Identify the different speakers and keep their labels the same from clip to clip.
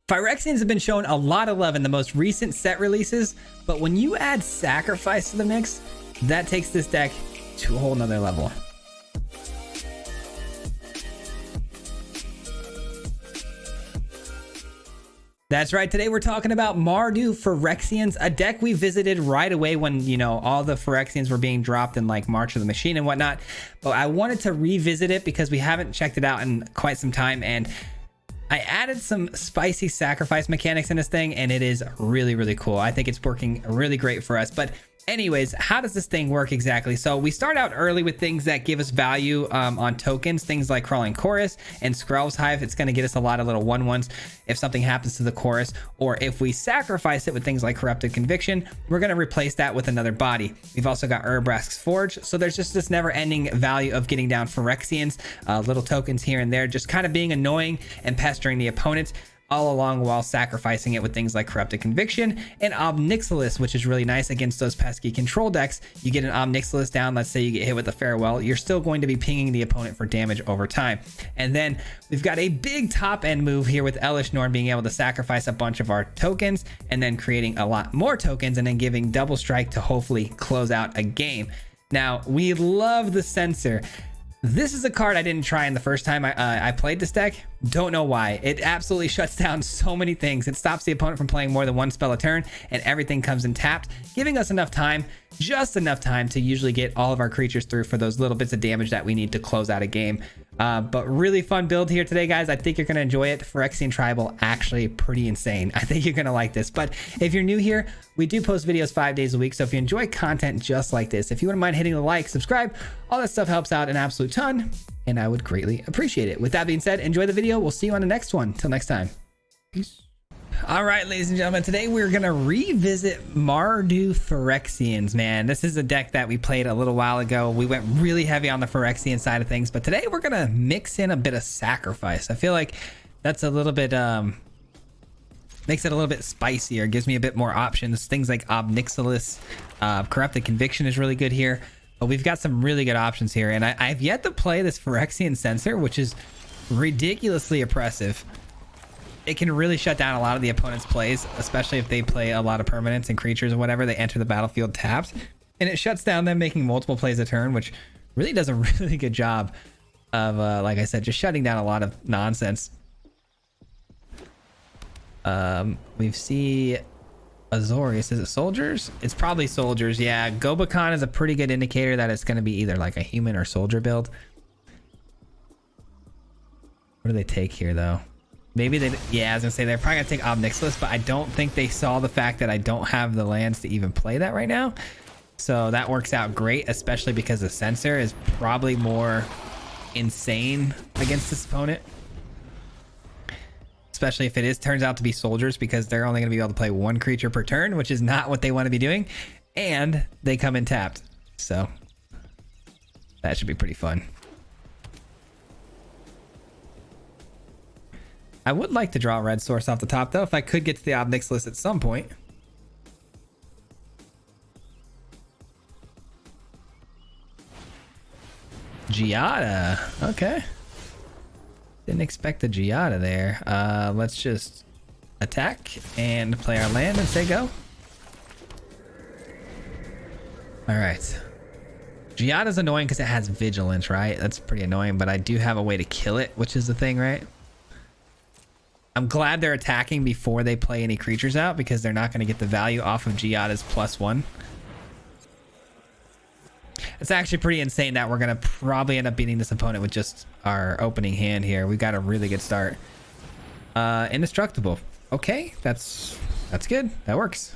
Speaker 1: Phyrexians have been shown a lot of love in the most recent set releases, but when you add Sacrifice to the mix, that takes this deck to a whole nother level. That's right, today we're talking about Mardu Phyrexians, a deck we visited right away when, you know, all the Phyrexians were being dropped in like March of the Machine and whatnot. But I wanted to revisit it because we haven't checked it out in quite some time, and I added some spicy sacrifice mechanics in this thing, and it is really, really cool. I think it's working really great for us. But anyways, how does this thing work exactly? So we start out early with things that give us value on tokens, things like Crawling Chorus and Skrell's Hive. It's going to get us a lot of little 1/1s if something happens to the chorus, or if we sacrifice it with things like Corrupted Conviction, we're going to replace that with another body. We've also got Urbrask's Forge, so there's just this never-ending value of getting down Phyrexians, little tokens here and there, just kind of being annoying and pestering the opponent, all along while sacrificing it with things like Corrupted Conviction and Ob Nixilis, which is really nice against those pesky control decks. You get an Ob Nixilis down, let's say you get hit with a Farewell, you're still going to be pinging the opponent for damage over time. And then we've got a big top end move here with Elesh Norn being able to sacrifice a bunch of our tokens and then creating a lot more tokens and then giving double strike to hopefully close out a game. Now, we love the Censor. This is a card I didn't try in the first time I played this deck. Don't know why. It absolutely shuts down so many things. It stops the opponent from playing more than one spell a turn, and everything comes in tapped, giving us enough time, just enough time to usually get all of our creatures through for those little bits of damage that we need to close out a game. But really fun build here today, guys. I think you're going to enjoy it. Phyrexian Tribal, actually pretty insane. I think you're going to like this. But if you're new here, we do post videos 5 days a week. So if you enjoy content just like this, if you wouldn't mind hitting the like, subscribe, all that stuff helps out an absolute ton, and I would greatly appreciate it. With that being said, enjoy the video. We'll see you on the next one. Till next time. Peace. All right, ladies and gentlemen, today we're going to revisit Mardu Phyrexians, man. This is a deck that we played a little while ago. We went really heavy on the Phyrexian side of things, but today we're going to mix in a bit of sacrifice. I feel like that's a little bit, makes it a little bit spicier, gives me a bit more options. Things like Ob Nixilis, Corrupted Conviction is really good here, but we've got some really good options here. And I've yet to play this Phyrexian Censor, which is ridiculously oppressive. It can really shut down a lot of the opponent's plays, especially if they play a lot of permanents and creatures or whatever. They enter the battlefield tapped, and it shuts down them making multiple plays a turn, which really does a really good job of, like I said, just shutting down a lot of nonsense. We see Azorius. Is it soldiers? It's probably soldiers. Yeah, Gobakhan is a pretty good indicator that it's going to be either like a human or soldier build. What do they take here, though? Maybe they, yeah, I was gonna say they're probably gonna take Ob Nixilis, but I don't think they saw the fact that I don't have the lands to even play that right now. So that works out great, especially because the Censor is probably more insane against this opponent. Especially if it turns out to be soldiers, because they're only gonna be able to play one creature per turn, which is not what they want to be doing. And they come in tapped. So that should be pretty fun. I would like to draw a red source off the top, though, if I could get to the Ob Nixilis at some point. Giada. Okay. Didn't expect the Giada there. Let's just attack and play our land and say go. All right. Giada's annoying because it has Vigilance, right? That's pretty annoying, but I do have a way to kill it, which is the thing, right? I'm glad they're attacking before they play any creatures out, because they're not going to get the value off of Giada's +1. It's actually pretty insane that we're going to probably end up beating this opponent with just our opening hand here. We've got a really good start. Indestructible. Okay, that's good. That works.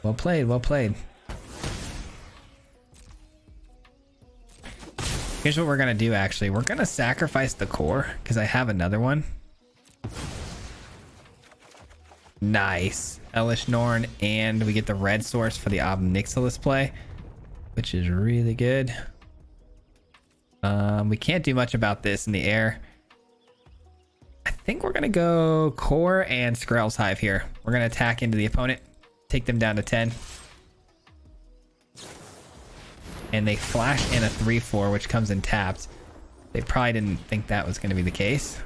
Speaker 1: Well played, well played. Here's what we're going to do, actually. We're going to sacrifice the core, because I have another one. Nice. Elesh Norn, and we get the red source for the Ob Nixilis play, which is really good. We can't do much about this in the air. I think we're gonna go core and Skrell's Hive here. We're gonna attack into the opponent, take them down to 10. And they flash in a 3/4, which comes in tapped. They probably didn't think that was gonna be the case.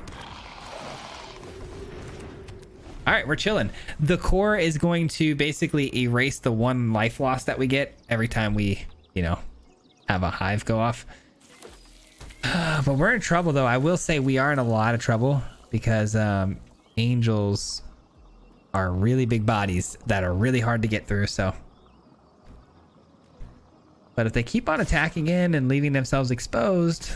Speaker 1: All right, we're chilling. The core is going to basically erase the 1 life loss that we get every time we, you know, have a hive go off. But we're in trouble, though. I will say we are in a lot of trouble because angels are really big bodies that are really hard to get through. So, but if they keep on attacking in and leaving themselves exposed,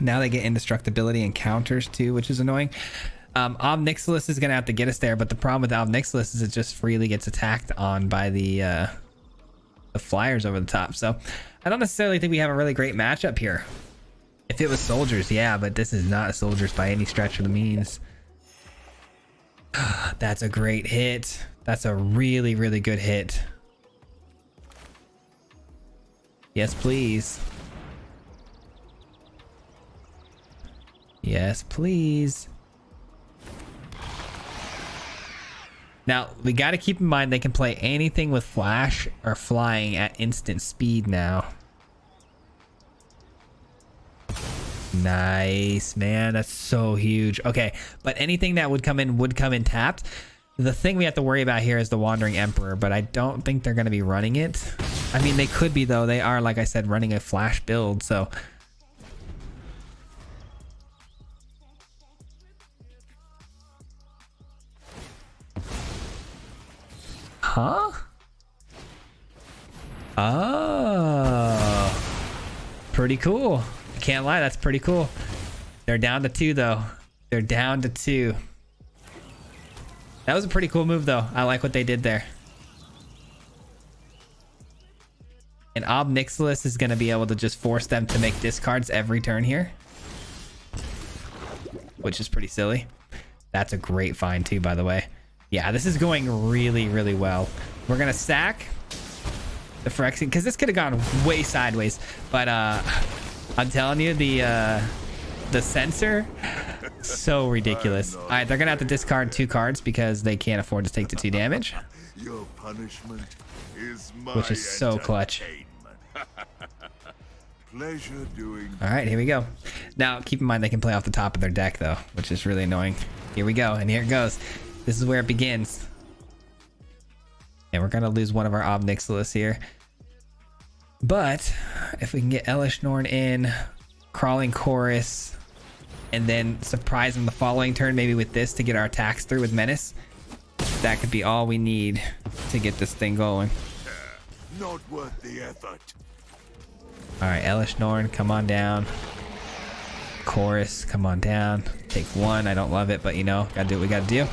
Speaker 1: now they get indestructibility and counters too, which is annoying. Obnixilis is gonna have to get us there, but the problem with Obnixilis is it just freely gets attacked on by the flyers over the top. So I don't necessarily think we have a really great matchup here. If it was soldiers, yeah, but this is not soldiers by any stretch of the means. That's a great hit. That's a really, really good hit. Yes, please. Yes, please. Now, we got to keep in mind they can play anything with flash or flying at instant speed now. Nice, man. That's so huge. Okay, but anything that would come in tapped. The thing we have to worry about here is the Wandering Emperor, but I don't think they're going to be running it. I mean, they could be, though. They are, like I said, running a flash build, so... Huh? Oh. Pretty cool. I can't lie, that's pretty cool. They're down to 2, though. They're down to 2. That was a pretty cool move, though. I like what they did there. And Obnixilis is going to be able to just force them to make discards every turn here, which is pretty silly. That's a great find, too, by the way. Yeah, this is going really, really well. We're going to sack the Phyrexian, because this could have gone way sideways. But I'm telling you, the sensor, so ridiculous. All right, they're going to have to discard 2 cards because they can't afford to take the 2 damage.
Speaker 2: Your punishment is my
Speaker 1: which is so clutch.
Speaker 2: Pleasure doing.
Speaker 1: All right, here we go. Now, keep in mind they can play off the top of their deck, though, which is really annoying. Here we go, and here it goes. This is where it begins. And we're going to lose one of our Obnixilis here. But if we can get Elish Norn in, Crawling Chorus, and then surprise them the following turn, maybe with this to get our attacks through with Menace, that could be all we need to get this thing going.
Speaker 2: Not worth the effort.
Speaker 1: All right, Elish Norn, come on down. Chorus, come on down. Take 1. I don't love it, but you know, gotta do what we gotta do.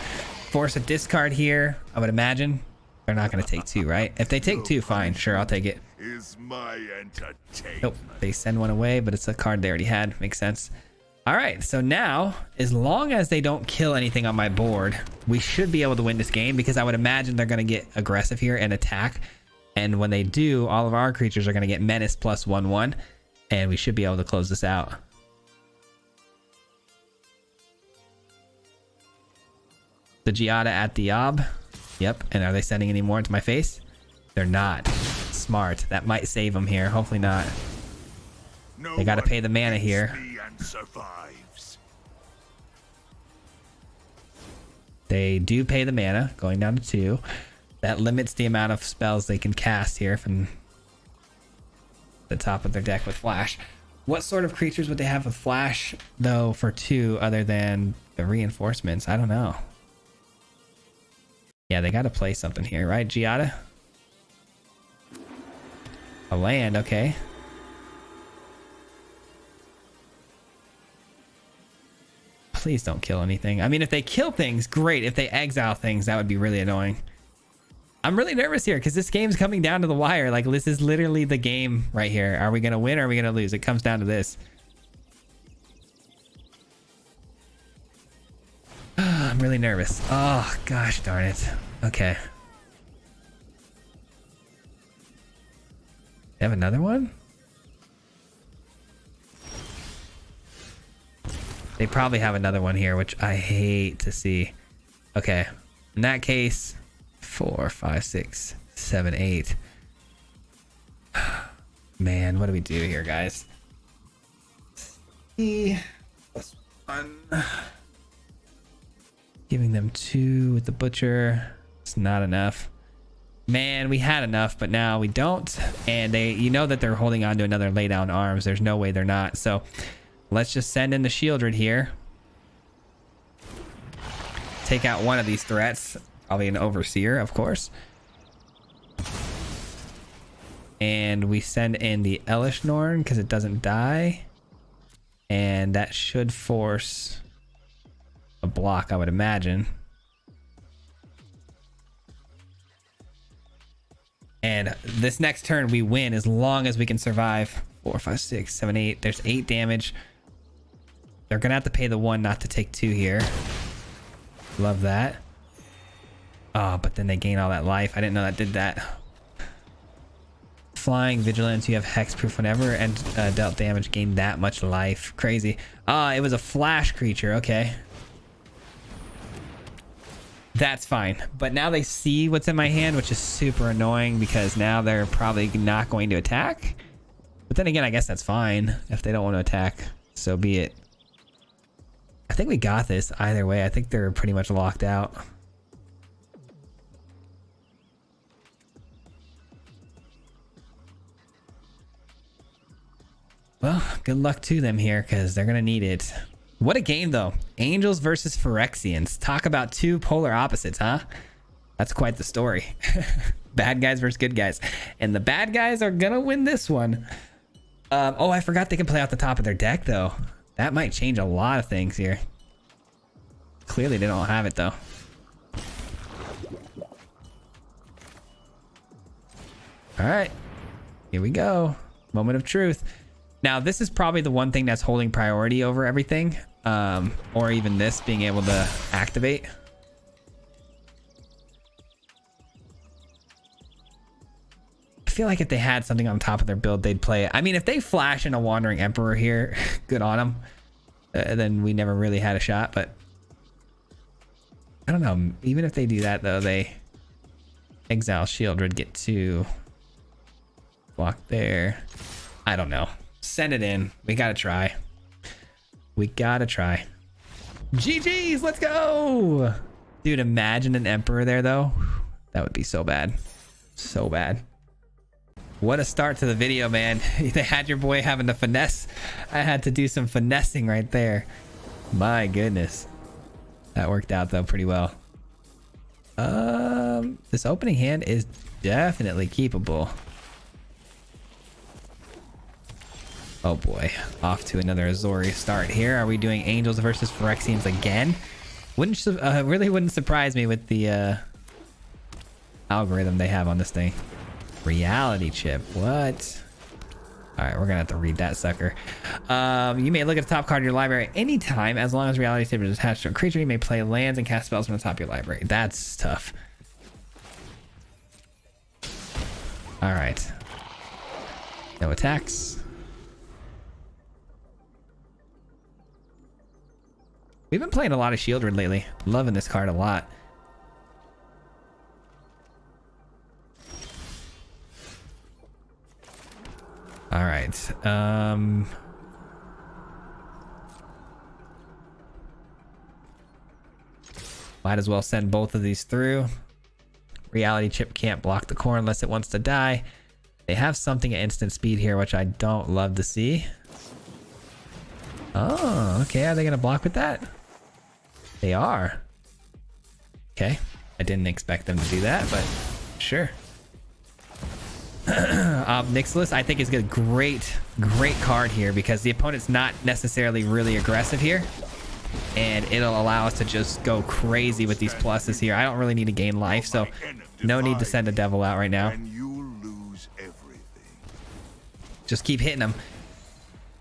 Speaker 1: Force a discard here, I would imagine. They're not gonna take 2, right? If they take 2, fine, sure, I'll take it.
Speaker 2: Is my entertainment.
Speaker 1: Nope, they send 1 away, but it's a card they already had. Makes sense. All right, so now, as long as they don't kill anything on my board, we should be able to win this game, because I would imagine they're gonna get aggressive here and attack. And when they do, all of our creatures are gonna get Menace plus 1/1, and we should be able to close this out. The Giada at the Ob. Yep. And are they sending any more into my face? They're not. Smart. That might save them here. Hopefully not. They got to pay the mana here. They do pay the mana, going down to 2. That limits the amount of spells they can cast here from the top of their deck with Flash. What sort of creatures would they have with Flash, though, for 2 other than the reinforcements? I don't know. Yeah, they got to play something here, right, Giada? A land, okay. Please don't kill anything. I mean, if they kill things, great. If they exile things, that would be really annoying. I'm really nervous here because this game's coming down to the wire. Like, this is literally the game right here. Are we going to win or are we going to lose? It comes down to this. I'm really nervous. Oh, gosh darn it. Okay. They have another one? They probably have another one here, which I hate to see. Okay. In that case, 4, 5, 6, 7, 8. Man, what do we do here, guys? E plus Giving them 2 with the butcher. It's not enough. Man, we had enough, but now we don't. And they, you know that they're holding on to another lay down arms. There's no way they're not. So let's just send in the Shieldred here. Take out one of these threats. Probably an Overseer, of course. And we send in the Elish Norn because it doesn't die. And that should force a block, I would imagine. And this next turn we win as long as we can survive. 4, 5, 6, 7, 8. There's 8 damage. They're gonna have to pay the 1 not to take 2 here. Love that. Oh, but then they gain all that life. I didn't know that did that. Flying Vigilance, you have hexproof whenever and dealt damage, gain that much life. Crazy. It was a flash creature. Okay. That's fine. But now they see what's in my hand, which is super annoying because now they're probably not going to attack. But then again, I guess that's fine. If they don't want to attack, so be it. I think we got this either way. I think they're pretty much locked out. Well, good luck to them here because they're going to need it. What a game, though. Angels versus Phyrexians. Talk about 2 polar opposites, huh? That's quite the story. Bad guys versus good guys. And the bad guys are going to win this one. Oh, I forgot they can play out the top of their deck, though. That might change a lot of things here. Clearly, they don't have it, though. All right. Here we go. Moment of truth. Now, this is probably the one thing that's holding priority over everything. Or even this being able to activate. I feel like if they had something on top of their build, they'd play it. I mean, if they flash in a Wandering Emperor here, good on them. Then we never really had a shot, but I don't know. Even if they do that, though, they exile Shieldred, get 2. Block there. I don't know. Send it in. We gotta try. We gotta try. GG's, let's go! Dude, imagine an Emperor there, though. That would be so bad. So bad. What a start to the video, man. They had your boy having to finesse. I had to do some finessing right there. My goodness. That worked out, though, pretty well. This opening hand is definitely keepable. Oh boy, off to another Azori start here. Are we doing Angels versus Phyrexians again? Really wouldn't surprise me with the algorithm they have on this thing. Reality chip, what? All right, we're gonna have to read that sucker. You may look at the top card of your library anytime as long as reality chip is attached to a creature. You may play lands and cast spells from the top of your library. That's tough. All right, no attacks. We've been playing a lot of Shieldred lately. Loving this card a lot. All right. Might as well send both of these through. Reality chip can't block the core unless it wants to die. They have something at instant speed here, which I don't love to see. Oh, okay. Are they going to block with that? They are. Okay. I didn't expect them to do that, but sure. Nixilis, I think, is a great card here because the opponent's not necessarily really aggressive here. And it'll allow us to just go crazy with these pluses here. I don't really need to gain life, so no need to send a devil out right now. Just keep hitting them.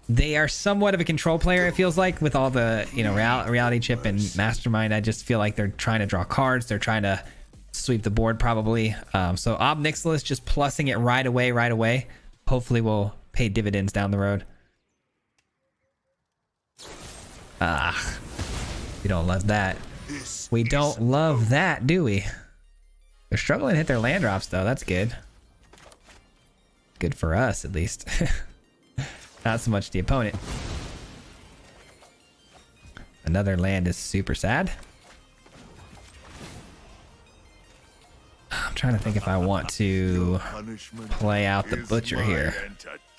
Speaker 1: They are somewhat of a control player, it feels like, with all the, you know, reality chip and mastermind. I just feel like they're trying to draw cards. They're trying to sweep the board, probably. So Nixilis just plussing it right away. Hopefully we'll pay dividends down the road. We don't love that. We don't love that, do we? They're struggling to hit their land drops, though. That's good. Good for us, at least. Not so much the opponent. Another land is super sad. I'm trying to think if I want to play out the butcher here.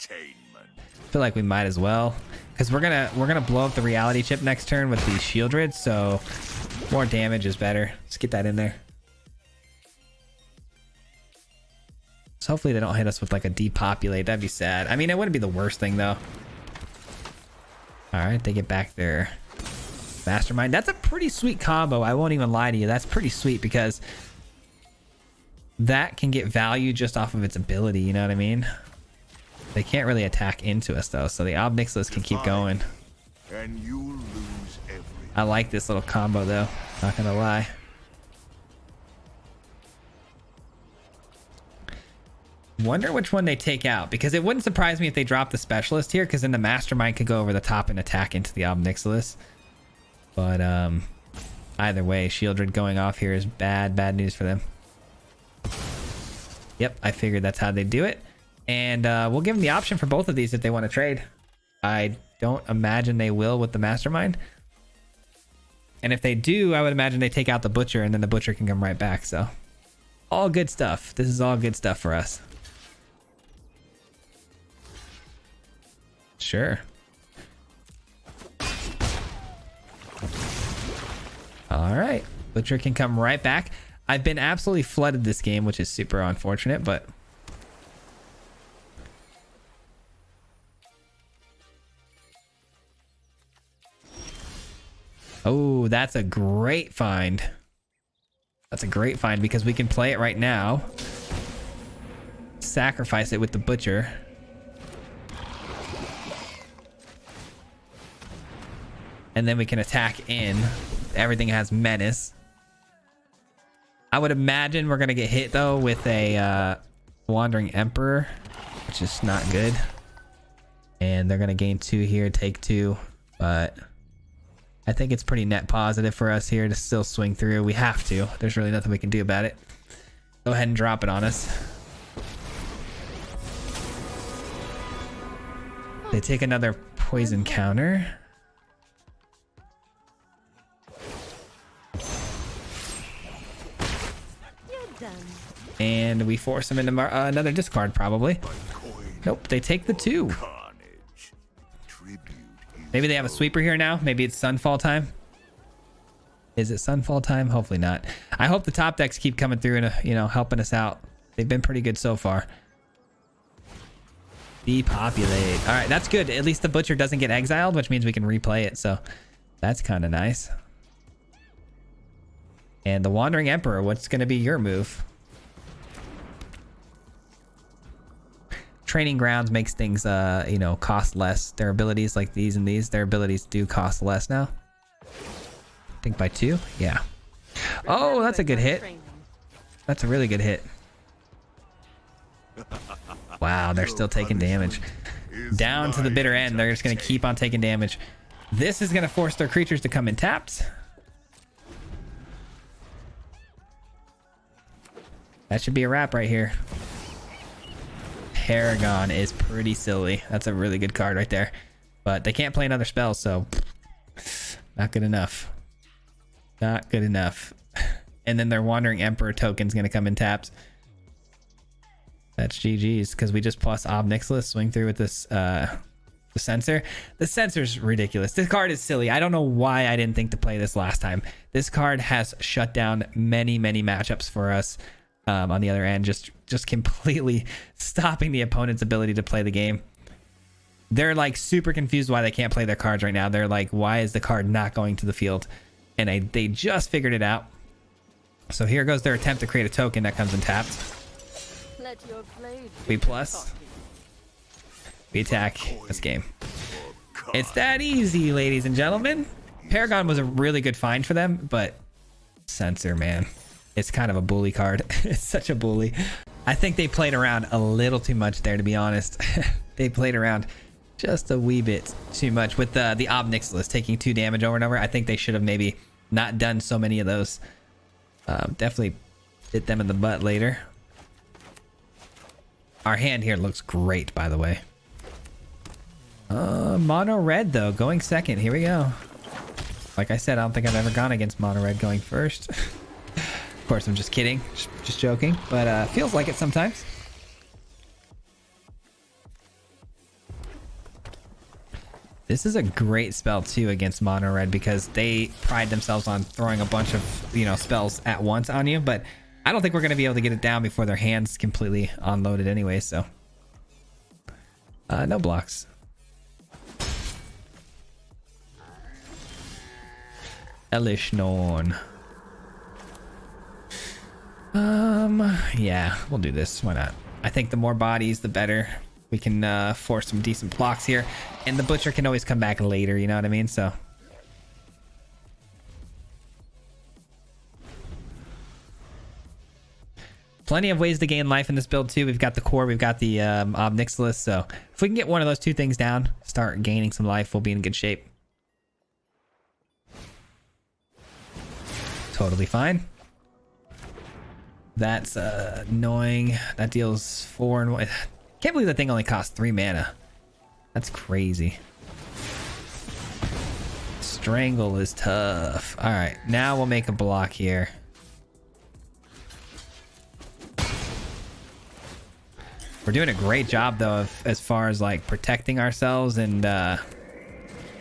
Speaker 1: I feel like we might as well, because we're gonna blow up the reality chip next turn with the Shieldred, so more damage is better. Let's get that in there. So hopefully they don't hit us with like a depopulate. That'd be sad. I mean, it wouldn't be the worst thing though. All right, they get back their Mastermind. That's a pretty sweet combo. I won't even lie to you. That's pretty sweet because that can get value just off of its ability. You know what I mean? They can't really attack into us though, so the Ob Nixilis can keep going.
Speaker 2: And you'll lose everything.
Speaker 1: I like this little combo though. Not gonna lie. Wonder which one they take out, because it wouldn't surprise me if they drop the Specialist here, because then the Mastermind could go over the top and attack into the Ob Nixilis. But either way, Shieldred going off here is bad news for them. Yep, I figured that's how they do it. And we'll give them the option for both of these if they want to trade. I don't imagine they will with the Mastermind. And if they do, I would imagine they take out the Butcher, and then the Butcher can come right back. So all good stuff. This is all good stuff for us. Sure. All right. Butcher can come right back. I've been absolutely flooded this game, which is super unfortunate, but oh, that's a great find. That's a great find because we can play it right now. Sacrifice it with the Butcher. And then we can attack in. Everything has menace. I would imagine we're going to get hit though with a Wandering Emperor, which is not good. And they're going to gain 2 here, take 2. But I think it's pretty net positive for us here to still swing through. We have to. There's really nothing we can do about it. Go ahead and drop it on us. They take another poison counter. And we force them into another discard, probably. Nope, they take the 2. Maybe they have a sweeper here now. Maybe it's Sunfall time. Is it Sunfall time? Hopefully not. I hope the top decks keep coming through and, you know, helping us out. They've been pretty good so far. Depopulate. All right, that's good. At least the Butcher doesn't get exiled, which means we can replay it. So that's kind of nice. And the Wandering Emperor, what's going to be your move? Training Grounds makes things, you know, cost less. Their abilities like these and these, their abilities do cost less now. I think by 2. Yeah. Oh, that's a good hit. That's a really good hit. Wow, they're still taking damage. Down to the bitter end. They're just going to keep on taking damage. This is going to force their creatures to come in tapped. That should be a wrap right here. Paragon is pretty silly. That's a really good card right there. But they can't play another spell, so not good enough. Not good enough. And then their Wandering Emperor token's going to come in tapped. That's GG's because we just plus Ob Nixilis, swing through with this the Censor. The Censor's ridiculous. This card is silly. I don't know why I didn't think to play this last time. This card has shut down many matchups for us. On the other end, just completely stopping the opponent's ability to play the game. They're like super confused why they can't play their cards right now. They're like, why is the card not going to the field? And they just figured it out. So here goes their attempt to create a token that comes in tapped. We plus. We attack this game. It's that easy, ladies and gentlemen. Paragon was a really good find for them, but Censor, man. It's kind of a bully card. It's such a bully. I think they played around a little too much there, to be honest. They played around just a wee bit too much with the Ob Nixilis taking 2 damage over and over. I think they should have maybe not done so many of those. Definitely hit them in the butt later. Our hand here looks great, by the way. Mono red, though, going second. Here we go. Like I said, I don't think I've ever gone against mono red going first. Of course, I'm just kidding. Just joking. But feels like it sometimes. This is a great spell too against mono red because they pride themselves on throwing a bunch of, you know, spells at once on you. But I don't think we're going to be able to get it down before their hand's completely unloaded anyway. So no blocks. Elish Norn. Yeah, we'll do this. Why not? I think the more bodies, the better. We can force some decent blocks here. And the Butcher can always come back later, you know what I mean? So. Plenty of ways to gain life in this build too. We've got the core, we've got the Obnixilis. So if we can get one of those two things down, start gaining some life, we'll be in good shape. Totally fine. That's annoying. That deals 4 and 1. Can't believe that thing only costs 3 mana. That's crazy. Strangle is tough. All right, now we'll make a block here. We're doing a great job though of, as far as like protecting ourselves and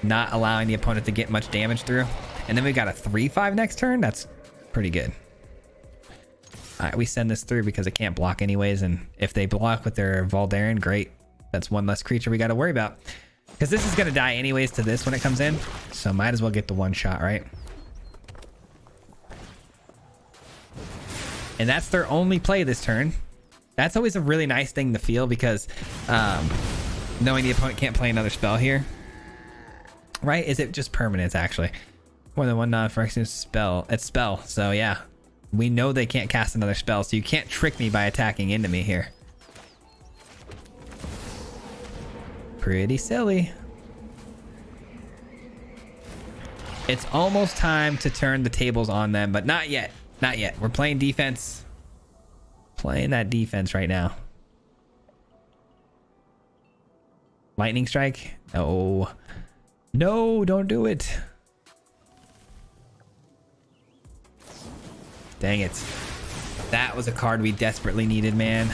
Speaker 1: not allowing the opponent to get much damage through. And then we got a 3/5 next turn. That's pretty good. All right, we send this through because it can't block anyways. And if they block with their Voldaren, great. That's one less creature we got to worry about. Because this is going to die anyways to this when it comes in. So might as well get the one shot, right? And that's their only play this turn. That's always a really nice thing to feel because knowing the opponent can't play another spell here. Right? Is it just permanence actually? More than one non-Phyrexian spell. It's spell. So yeah. We know they can't cast another spell, so you can't trick me by attacking into me here. Pretty silly. It's almost time to turn the tables on them, but not yet. Not yet. We're playing defense. Playing that defense right now. Lightning strike? No. No, don't do it. Dang it. That was a card we desperately needed, man.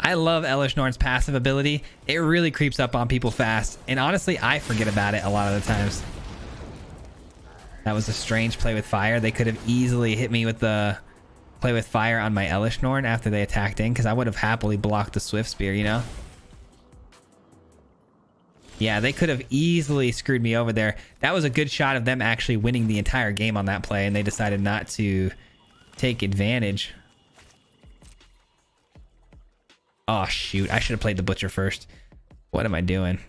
Speaker 1: I love Elish Norn's passive ability. It really creeps up on people fast. And honestly, I forget about it a lot of the times. That was a strange play with fire. They could have easily hit me with the play with fire on my Elish Norn after they attacked in, because I would have happily blocked the Swift Spear, you know? Yeah, they could have easily screwed me over there. That was a good shot of them actually winning the entire game on that play, and they decided not to take advantage. Oh, shoot. I should have played the Butcher first. What am I doing?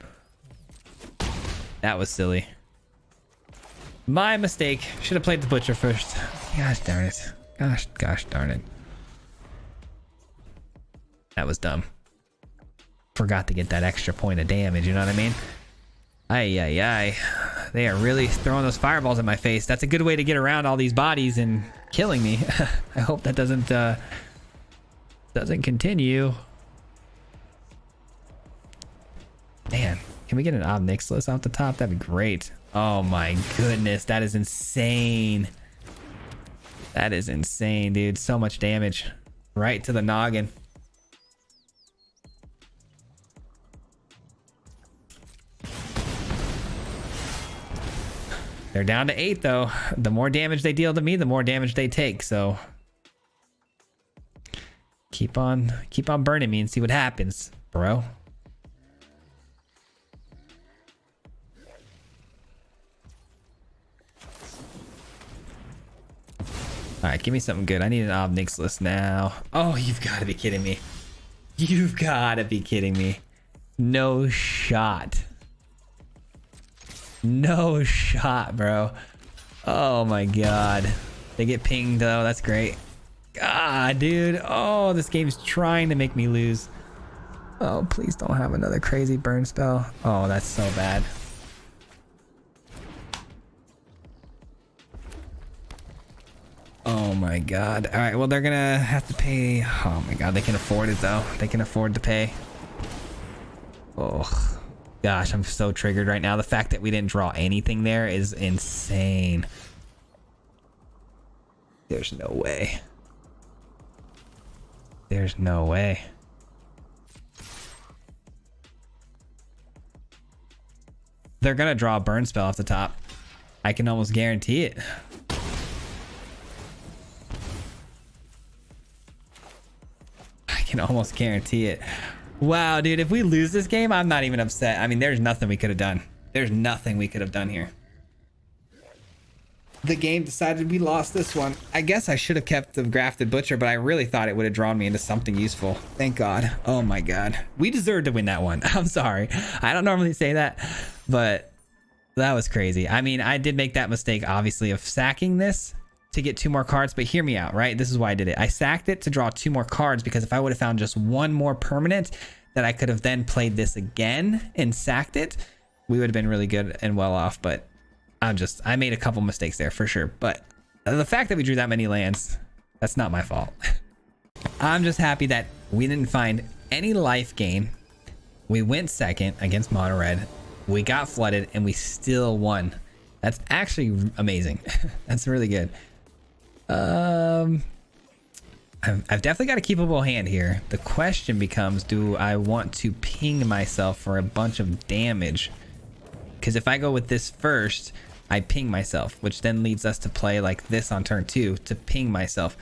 Speaker 1: That was silly. My mistake. Should have played the Butcher first. Gosh darn it. Gosh darn it. That was dumb. Forgot to get that extra point of damage, you know what I mean? Ay. They are really throwing those fireballs in my face. That's a good way to get around all these bodies and killing me. I hope that doesn't continue. Man, can we get an Obnixilis off the top? That'd be great. Oh my goodness, that is insane. That is insane, dude. So much damage. Right to the noggin. They're down to 8 though. The more damage they deal to me, the more damage they take. So keep on burning me and see what happens, bro. All right, give me something good. I need an Obnixilis now. Oh, you've got to be kidding me. You've got to be kidding me. No shot. No shot, bro. Oh my god. They get pinged though. That's great. God, dude. Oh, this game's trying to make me lose. Oh, please don't have another crazy burn spell. Oh, that's so bad. Oh my god. All right, well, they're gonna have to pay. Oh my god, they can afford it though. They can afford to pay. Oh, Gosh, I'm so triggered right now. The fact that we didn't draw anything there is insane. There's no way. There's no way. They're gonna draw a burn spell off the top. I can almost guarantee it. I can almost guarantee it. Wow, dude, if we lose this game, I'm not even upset. I mean, there's nothing we could have done. There's nothing we could have done here. The game decided we lost this one. I guess I should have kept the grafted butcher, but I really thought it would have drawn me into something useful. Thank God. Oh my God. We deserved to win that one. I'm sorry. I don't normally say that, but that was crazy. I mean, I did make that mistake, obviously, of sacking this to get 2 more cards, but hear me out, right? This is why I did it. I sacked it to draw 2 more cards because if I would have found just 1 more permanent that I could have then played this again and sacked it, we would have been really good and well off, but I made a couple mistakes there for sure. But the fact that we drew that many lands, that's not my fault. I'm just happy that we didn't find any life gain. We went second against mono red. We got flooded and we still won. That's actually amazing. That's really good. I've definitely got a keepable hand here. The question becomes, do I want to ping myself for a bunch of damage? Because if I go with this first, I ping myself, which then leads us to play like this on turn 2 to ping myself.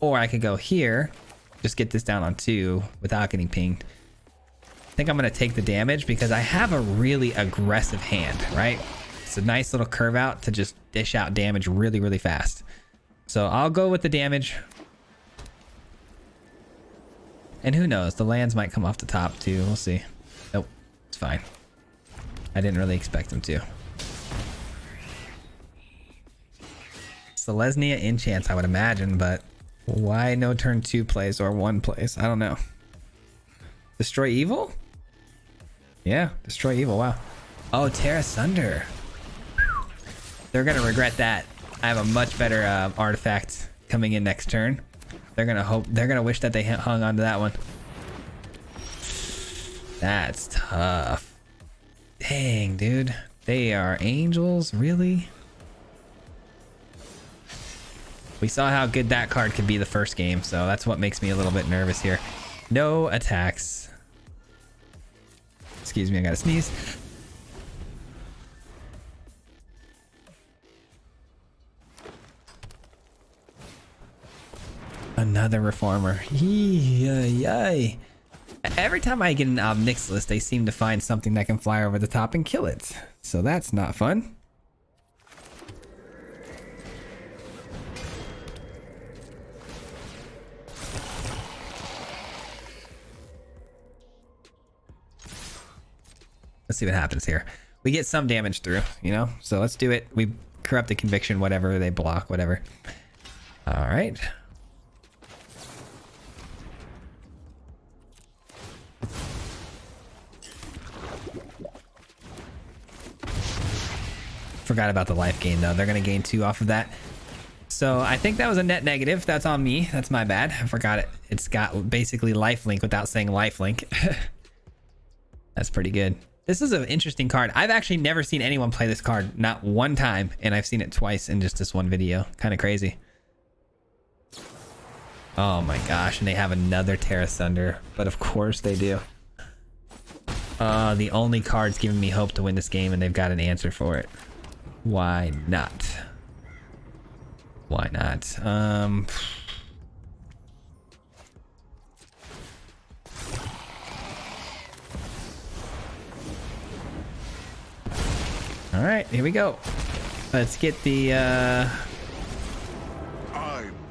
Speaker 1: Or I could go here, just get this down on 2 without getting pinged. I think I'm going to take the damage because I have a really aggressive hand, right? It's a nice little curve out to just dish out damage really, really fast. So I'll go with the damage. And who knows, the lands might come off the top too. We'll see. Nope, it's fine. I didn't really expect them to. Selesnya enchants, I would imagine, but why no turn 2 plays or 1 plays? I don't know. Destroy evil? Yeah, destroy evil. Wow. Oh, tear asunder. They're gonna regret that. I have a much better artifact coming in next turn. They're gonna wish that they hung on to that one. That's tough. Dang, dude. They are angels, really? We saw how good that card could be the first game, so that's what makes me a little bit nervous here. No attacks. Excuse me, I gotta sneeze. Another reformer. Yay. Every time I get an Obnix list, they seem to find something that can fly over the top and kill it. So that's not fun. Let's see what happens here. We get some damage through, you know? So let's do it. We corrupt the conviction, whatever, they block, whatever. All right. Forgot about the life gain though. They're gonna gain 2 off of that. So I think that was a net negative. That's on me. That's my bad. I forgot it. It's got basically lifelink without saying lifelink. That's pretty good. This is an interesting card. I've actually never seen anyone play this card, not 1 time, and I've seen it twice in just this one video. Kind of crazy. Oh my gosh, and they have another Tear Asunder, but of course they do. The only card's giving me hope to win this game, and they've got an answer for it. Why not? Why not? All right, here we go. Let's get the
Speaker 2: I'm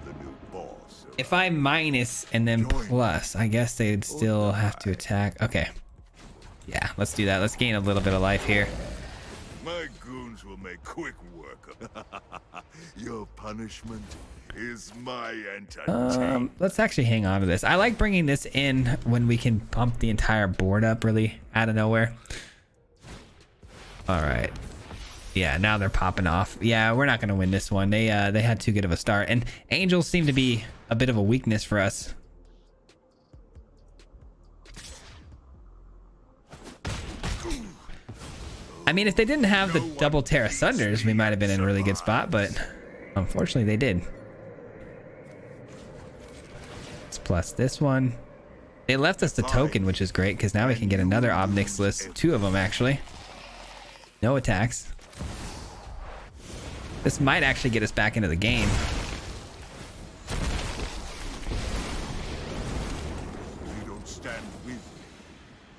Speaker 2: the new boss.
Speaker 1: if I minus and then plus, I guess they'd still have to attack. Okay. Yeah, let's do that. Let's gain a little bit of life here.
Speaker 2: My goons will make quick work of your punishment is my entertainment.
Speaker 1: Let's actually hang on to this. I like bringing this in when we can pump the entire board up really out of nowhere. All right. Yeah, now they're popping off. Yeah, we're not going to win this one. They had too good of a start. And angels seem to be a bit of a weakness for us. I mean, if they didn't have the double Terra Sunders, we might have been in a really good spot, but unfortunately they did. Let's plus this one. They left us the token, which is great, because now we can get another Obnix list. 2 of them, actually. No attacks. This might actually get us back into the game.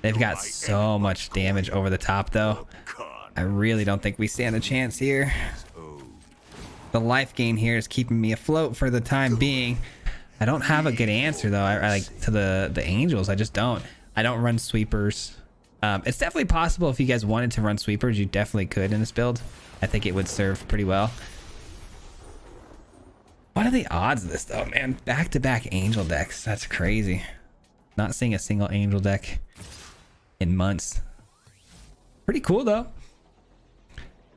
Speaker 1: They've got so much damage over the top, though. I really don't think we stand a chance here. The life gain here is keeping me afloat for the time being. I don't have a good answer, though. I like to the angels. I just don't. I don't run sweepers. It's definitely possible if you guys wanted to run sweepers, you definitely could in this build. I think it would serve pretty well. What are the odds of this, though, man? Back-to-back angel decks. That's crazy. Not seeing a single angel deck in months. Pretty cool, though.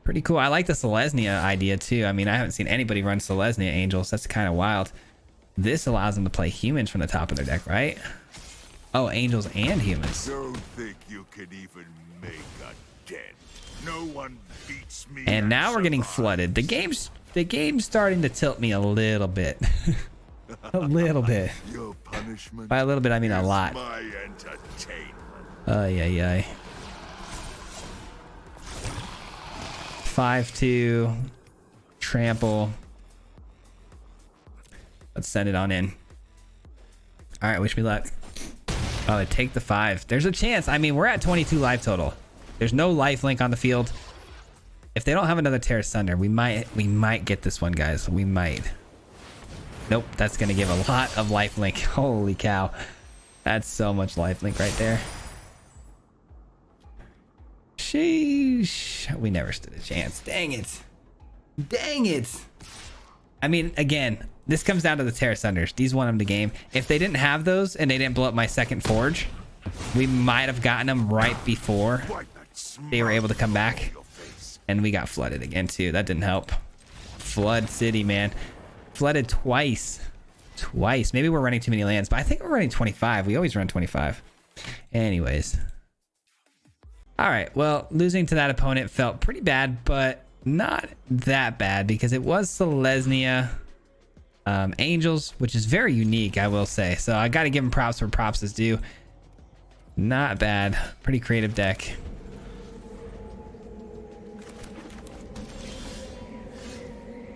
Speaker 1: Pretty cool. I like the Selesnya idea, too. I mean, I haven't seen anybody run Selesnya angels. That's kind of wild. This allows them to play humans from the top of their deck, right? Oh, angels and humans.
Speaker 2: Don't think you can even make a dent. No one beats me.
Speaker 1: And now we're getting flooded. The game's starting to tilt me a little bit. A little bit.
Speaker 2: Your punishment.
Speaker 1: By a little bit, I mean a lot.
Speaker 2: My entertainment.
Speaker 1: Ay. 5-2. Trample. Let's send it on in. All right, wish me luck. Oh, they take the 5. There's a chance. I mean, we're at 22 life total. There's no life link on the field. If they don't have another Terra Sunder, we might get this one, guys. We might. Nope, that's gonna give a lot of life link. Holy cow. That's so much life link right there. Sheesh. We never stood a chance. Dang it. Dang it. I mean, again, this comes down to the Terra Sunders. These won them the game. If they didn't have those and they didn't blow up my second forge, we might have gotten them right before they were able to come back. And we got flooded again, too. That didn't help. Flood City, man. Flooded twice. Twice. Maybe we're running too many lands, but I think we're running 25. We always run 25. Anyways. All right. Well, losing to that opponent felt pretty bad, but not that bad because it was Selesnya Angels, which is very unique, I will say. So I got to give him props where props is due. Not bad. Pretty creative deck.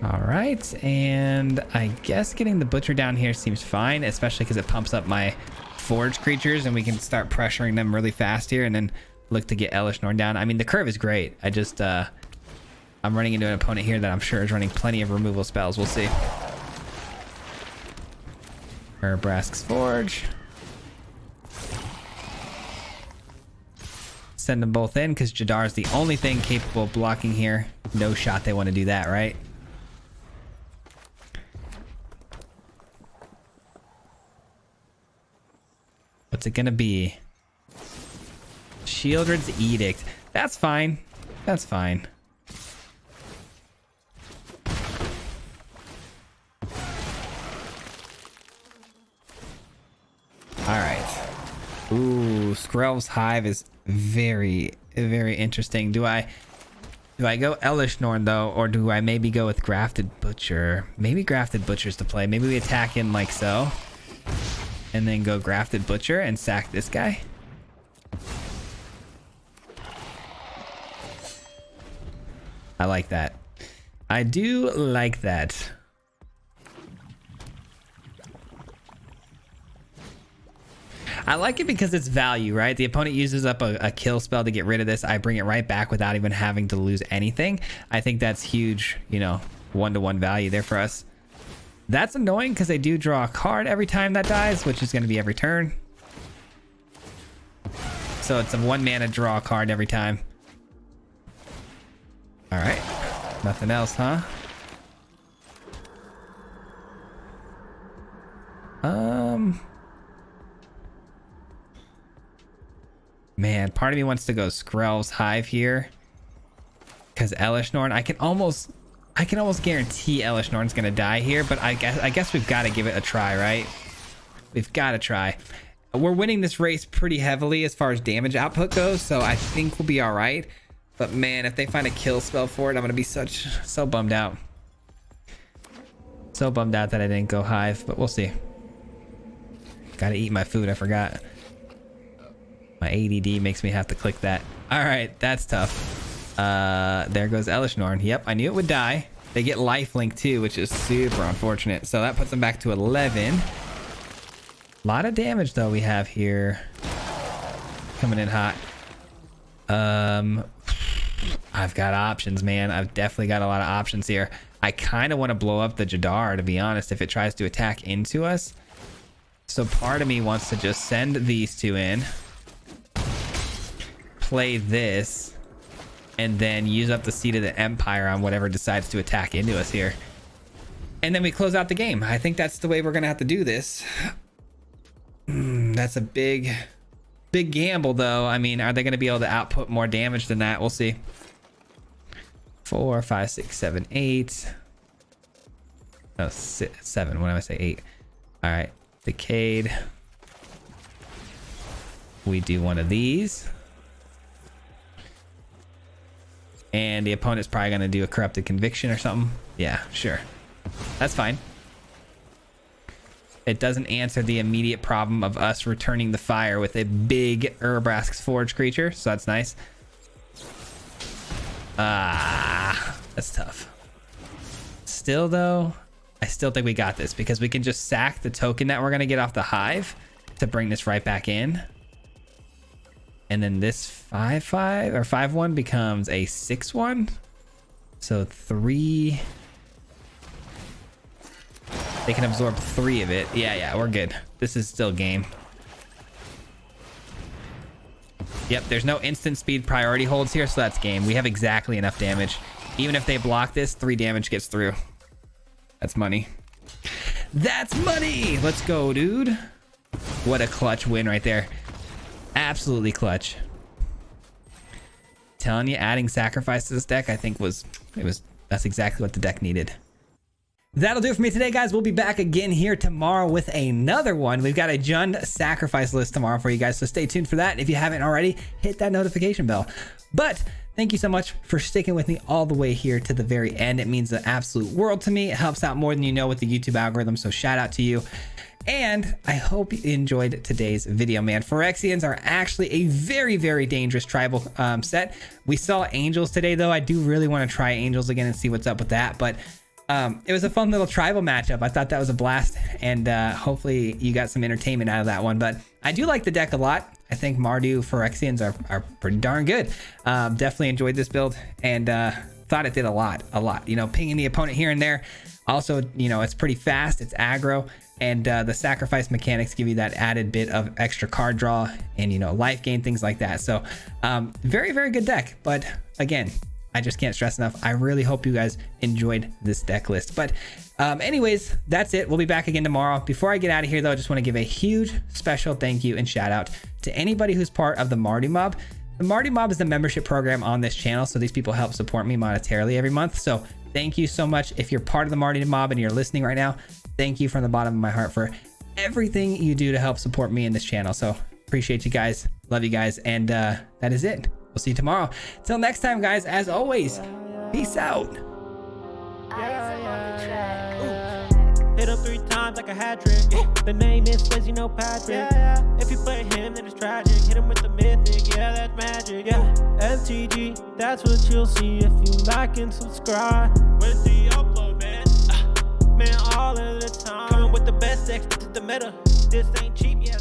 Speaker 1: All right, and I guess getting the Butcher down here seems fine, especially because it pumps up my Forge creatures and we can start pressuring them really fast here and then look to get Elesh Norn down. I mean, the curve is great. I just, I'm running into an opponent here that I'm sure is running plenty of removal spells. We'll see. Brask's Forge. Send them both in because Jadar is the only thing capable of blocking here. No shot they want to do that, right? What's it gonna be? Shieldred's Edict. That's fine. That's fine. Alright. Ooh, Skrelv's Hive is very, very interesting. Do I go Elesh Norn though, or do I maybe go with Grafted Butcher? Maybe Grafted Butcher's to play. Maybe we attack in like so. And then go Grafted Butcher and sack this guy. I like that. I do like that. I like it because it's value, right? The opponent uses up a kill spell to get rid of this. I bring it right back without even having to lose anything. I think that's huge, you know, one-to-one value there for us. That's annoying because they do draw a card every time that dies, which is going to be every turn. So it's a 1 mana draw a card every time. All right. Nothing else, huh? Man, part of me wants to go Skrelv's Hive here. Because Elesh Norn, I can almost guarantee Elesh Norn's gonna die here, but I guess we've got to give it a try, right? We've got to try. We're winning this race pretty heavily as far as damage output goes, so I think we'll be all right. But man, if they find a kill spell for it, I'm gonna be so bummed out. So bummed out that I didn't go hive, but we'll see. Gotta eat my food, I forgot. My ADD makes me have to click that. All right, that's tough. There goes Elishnorn. Yep, I knew it would die. They get lifelink too, which is super unfortunate. So that puts them back to 11. A lot of damage though we have here. Coming in hot. I've got options, man. I've definitely got a lot of options here. I kind of want to blow up the Jadar, to be honest, if it tries to attack into us. So part of me wants to just send these two in, play this, and then use up the Seat of the Empire on whatever decides to attack into us here. And then we close out the game. I think that's the way we're going to have to do this. That's a big gamble, though. I mean, are they going to be able to output more damage than that? We'll see. 4, 5, 6, 7, 8. No, 7. What did I say? 8. All right. Decayed. We do one of these. And the opponent's probably going to do a Corrupted Conviction or something. Yeah, sure. That's fine. It doesn't answer the immediate problem of us returning the fire with a big Urabrask's Forge creature, so that's nice. That's tough. Still, though, I still think we got this because we can just sack the token that we're going to get off the hive to bring this right back in. And then this 5/5 or 5/1 becomes a 6/1. So 3. They can absorb 3 of it. Yeah, we're good. This is still game. Yep, there's no instant speed priority holds here, so that's game. We have exactly enough damage. Even if they block this, 3 damage gets through. That's money. That's money! Let's go, dude. What a clutch win right there. Absolutely clutch. Telling you, adding sacrifice to this deck, I think that's exactly what the deck needed. That'll do it for me today, guys. We'll be back again here tomorrow with another one. We've got a Jund sacrifice list tomorrow for you guys, so stay tuned for that. If you haven't already, hit that notification bell. But thank you so much for sticking with me all the way here to the very end. It means the absolute world to me. It helps out more than you know with the YouTube algorithm, so shout out to you. And I hope you enjoyed today's video, man. Phyrexians are actually a very, very dangerous tribal set. We saw Angels today, though. I do really want to try Angels again and see what's up with that, but it was a fun little tribal matchup. I thought that was a blast, and hopefully you got some entertainment out of that one. But I do like the deck a lot. I think Mardu Phyrexians are pretty darn good. Definitely enjoyed this build, and thought it did a lot. You know, pinging the opponent here and there. Also, you know, it's pretty fast. It's aggro, and the sacrifice mechanics give you that added bit of extra card draw and, you know, life gain, things like that. So very, very good deck. But again, I just can't stress enough. I really hope you guys enjoyed this deck list. But anyways, that's it. We'll be back again tomorrow. Before I get out of here, though, I just want to give a huge special thank you and shout out to anybody who's part of the Mardu Mob. The Mardu Mob is the membership program on this channel, so these people help support me monetarily every month. So thank you so much. If you're part of the Mardu Mob and you're listening right now, thank you from the bottom of my heart for everything you do to help support me in this channel. So appreciate you guys. Love you guys. And that is it. We'll see you tomorrow. Till next time, guys, as always, peace out.
Speaker 3: Hit him 3 times like a hat trick. The name is Swayze, you know Patrick. If you play him, then it's tragic. Hit him with the mythic, yeah, that's magic. MTG, that's what you'll see if you like and subscribe. Where's the upload, man? Man, all of the time. Coming with the best decks, this is the meta. This ain't cheap, yeah.